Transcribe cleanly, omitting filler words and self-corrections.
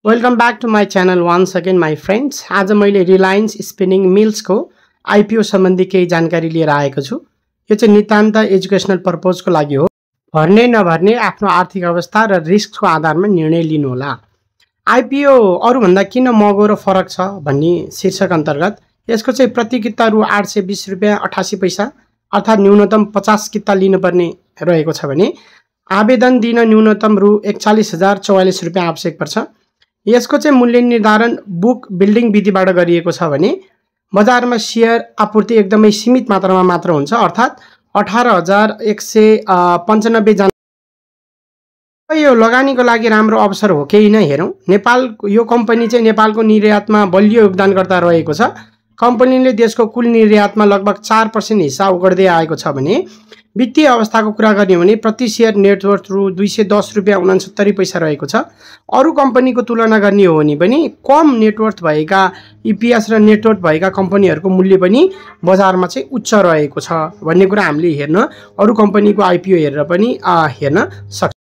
Welcome back to my channel once again my friends. आज मैले Reliance spinning मिल्सको IPO सम्बन्धी केही जानकारी लिएर आएको छु। यो चाहिँ नितान्त एजुकेशनल पर्पजको लागि हो। भर्ने नभर्ने आफ्नो आर्थिक अवस्था र रिस्कको आधारमा निर्णय लिनुहोला। आइपिओ अरूभन्दा किन महँगो र फरक छ भन्ने शीर्षक अन्तर्गत यसको चाहिँ प्रति किता रु 820 रुपियाँ 88 पैसा अर्थात् न्यूनतम 50 किता लिनुपर्ने रहेको छ भने आवेदन दिन न्यूनतम रु 41,044 रुपियाँ आवश्यक पर्छ। यसको चाहिँ मूल्य निर्धारण बुक बिल्डिङ विधिबाट गरिएको छ भने बजारमा सेयर आपूर्ति एकदमै सीमित मात्रामा मात्र हुन्छ, अर्थात् 18,195 जना। यो लगानीको लागि राम्रो अवसर हो कि होइन हेरौँ। नेपाल यो कम्पनी चाहिँ नेपालको निर्यातमा बलियो योगदानकर्ता रहेको छ। कम्पनीले देशको कुल निर्यातमा लगभग 4% हिस्सा ओगट्दै आएको छ भने वित्तीय अवस्थाको कुरा गर्ने हो भने प्रति सेयर नेटवर्थ रु 210 रुपियाँ 69 पैसा रहेको छ। अरू कम्पनीको तुलना गर्ने हो भने पनि कम नेटवर्थ भएका इपिएस र नेटवर्थ भएका कम्पनीहरूको मूल्य पनि बजारमा चाहिँ उच्च रहेको छ भन्ने कुरा हामीले हेर्न अरू कम्पनीको आइपिओ हेरेर पनि हेर्न सक्छौँ।